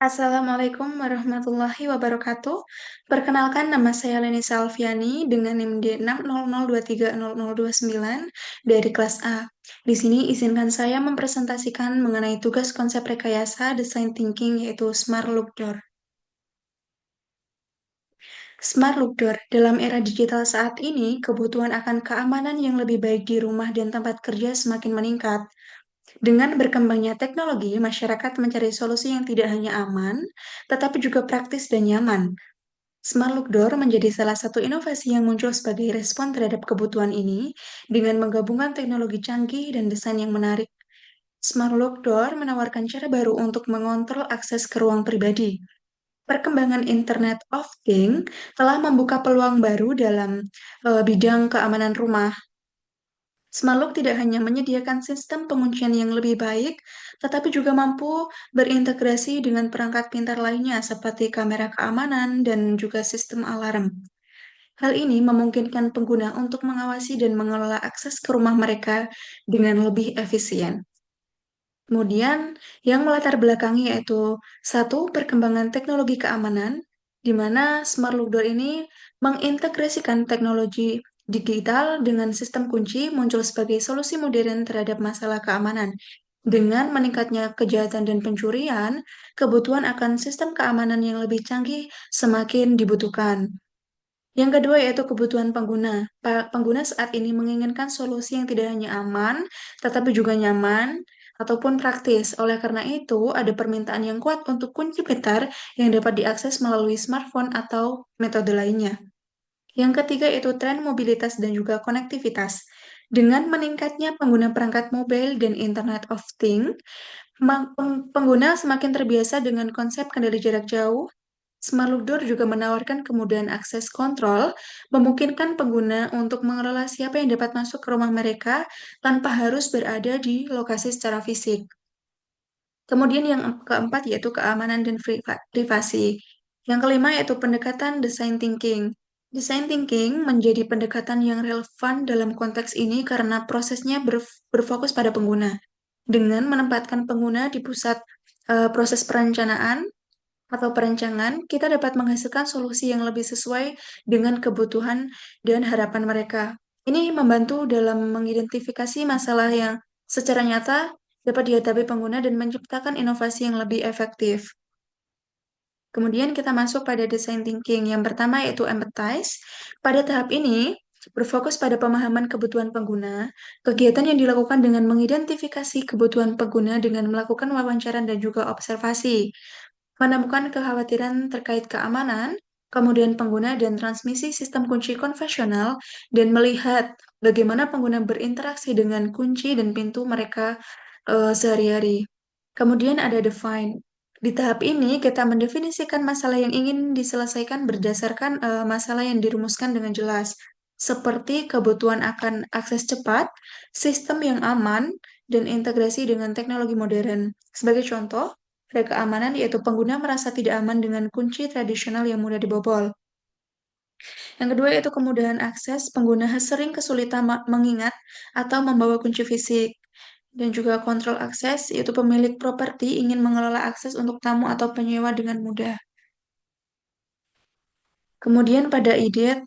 Assalamualaikum warahmatullahi wabarakatuh. Perkenalkan, nama saya Leni Salviani dengan NIM D600230029 dari kelas A. Di sini izinkan saya mempresentasikan mengenai tugas konsep rekayasa design thinking yaitu Smart Look Door. Smart Look Door, dalam era digital saat ini, kebutuhan akan keamanan yang lebih baik di rumah dan tempat kerja semakin meningkat. Dengan berkembangnya teknologi, masyarakat mencari solusi yang tidak hanya aman, tetapi juga praktis dan nyaman. Smart Look Door menjadi salah satu inovasi yang muncul sebagai respon terhadap kebutuhan ini dengan menggabungkan teknologi canggih dan desain yang menarik. Smart Look Door menawarkan cara baru untuk mengontrol akses ke ruang pribadi. Perkembangan Internet of Things telah membuka peluang baru dalam bidang keamanan rumah. Smartlock tidak hanya menyediakan sistem penguncian yang lebih baik, tetapi juga mampu berintegrasi dengan perangkat pintar lainnya seperti kamera keamanan dan juga sistem alarm. Hal ini memungkinkan pengguna untuk mengawasi dan mengelola akses ke rumah mereka dengan lebih efisien. Kemudian, yang melatar belakangi yaitu satu, perkembangan teknologi keamanan, di mana Smart Lock Door ini mengintegrasikan teknologi digital dengan sistem kunci muncul sebagai solusi modern terhadap masalah keamanan. Dengan meningkatnya kejahatan dan pencurian, kebutuhan akan sistem keamanan yang lebih canggih semakin dibutuhkan. Yang kedua yaitu kebutuhan pengguna. Pengguna saat ini menginginkan solusi yang tidak hanya aman, tetapi juga nyaman ataupun praktis. Oleh karena itu, ada permintaan yang kuat untuk kunci pintar yang dapat diakses melalui smartphone atau metode lainnya. Yang ketiga yaitu tren mobilitas dan juga konektivitas. Dengan meningkatnya pengguna perangkat mobile dan Internet of Things, pengguna semakin terbiasa dengan konsep kendali jarak jauh. Smart Look Door juga menawarkan kemudahan akses kontrol, memungkinkan pengguna untuk mengelola siapa yang dapat masuk ke rumah mereka tanpa harus berada di lokasi secara fisik. Kemudian yang keempat yaitu keamanan dan privasi. Yang kelima yaitu pendekatan design thinking. Design thinking menjadi pendekatan yang relevan dalam konteks ini karena prosesnya berfokus pada pengguna. Dengan menempatkan pengguna di pusat proses perencanaan, atau perancangan, kita dapat menghasilkan solusi yang lebih sesuai dengan kebutuhan dan harapan mereka. Ini membantu dalam mengidentifikasi masalah yang secara nyata dapat dihadapi pengguna dan menciptakan inovasi yang lebih efektif. Kemudian kita masuk pada design thinking. Yang pertama yaitu empathize. Pada tahap ini, berfokus pada pemahaman kebutuhan pengguna, kegiatan yang dilakukan dengan mengidentifikasi kebutuhan pengguna dengan melakukan wawancara dan juga observasi, menemukan kekhawatiran terkait keamanan, kemudian pengguna dan transmisi sistem kunci konvensional, dan melihat bagaimana pengguna berinteraksi dengan kunci dan pintu mereka sehari-hari. Kemudian ada define. Di tahap ini, kita mendefinisikan masalah yang ingin diselesaikan berdasarkan masalah yang dirumuskan dengan jelas, seperti kebutuhan akan akses cepat, sistem yang aman, dan integrasi dengan teknologi modern. Sebagai contoh, ada keamanan yaitu pengguna merasa tidak aman dengan kunci tradisional yang mudah dibobol. Yang kedua yaitu kemudahan akses, pengguna sering kesulitan mengingat atau membawa kunci fisik. Dan juga kontrol akses, yaitu pemilik properti ingin mengelola akses untuk tamu atau penyewa dengan mudah. Kemudian pada ide,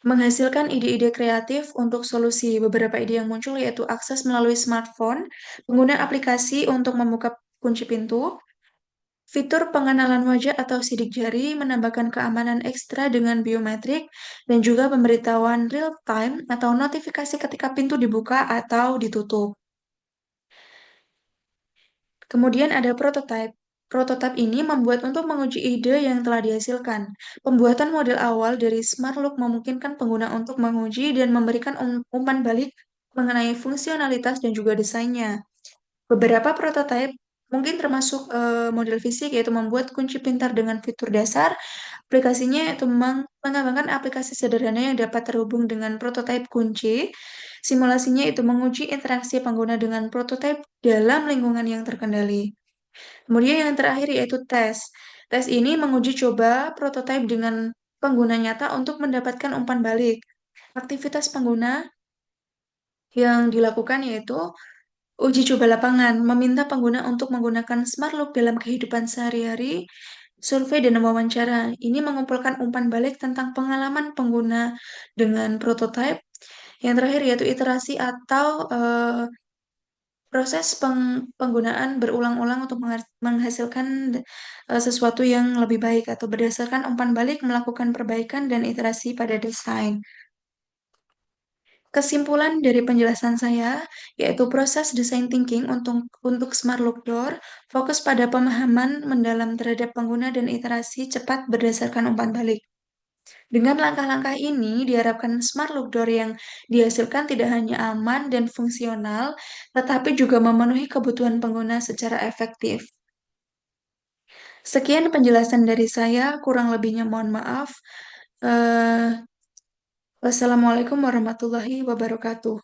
menghasilkan ide-ide kreatif untuk solusi. Beberapa ide yang muncul yaitu akses melalui smartphone, penggunaan aplikasi untuk membuka kunci pintu, fitur pengenalan wajah atau sidik jari menambahkan keamanan ekstra dengan biometrik dan juga pemberitahuan real time atau notifikasi ketika pintu dibuka atau ditutup. Kemudian ada prototype. Prototype ini membuat untuk menguji ide yang telah dihasilkan. Pembuatan model awal dari Smart Look memungkinkan pengguna untuk menguji dan memberikan umpan balik mengenai fungsionalitas dan juga desainnya. Beberapa prototipe mungkin termasuk model fisik yaitu membuat kunci pintar dengan fitur dasar. Aplikasinya yaitu mengembangkan aplikasi sederhana yang dapat terhubung dengan prototipe kunci. Simulasinya itu menguji interaksi pengguna dengan prototipe dalam lingkungan yang terkendali. Kemudian yang terakhir yaitu tes. Tes ini menguji coba prototipe dengan pengguna nyata untuk mendapatkan umpan balik. Aktivitas pengguna yang dilakukan yaitu Uji coba lapangan meminta pengguna untuk menggunakan Smart Look dalam kehidupan sehari-hari, survei dan wawancara. Ini mengumpulkan umpan balik tentang pengalaman pengguna dengan prototype. Yang terakhir yaitu iterasi atau proses penggunaan berulang-ulang untuk menghasilkan sesuatu yang lebih baik atau berdasarkan umpan balik melakukan perbaikan dan iterasi pada desain. Kesimpulan dari penjelasan saya yaitu proses design thinking untuk Smart Look Door fokus pada pemahaman mendalam terhadap pengguna dan iterasi cepat berdasarkan umpan balik. Dengan langkah-langkah ini, diharapkan Smart Look Door yang dihasilkan tidak hanya aman dan fungsional, tetapi juga memenuhi kebutuhan pengguna secara efektif. Sekian penjelasan dari saya, kurang lebihnya mohon maaf. Eh, Wassalamualaikum warahmatullahi wabarakatuh.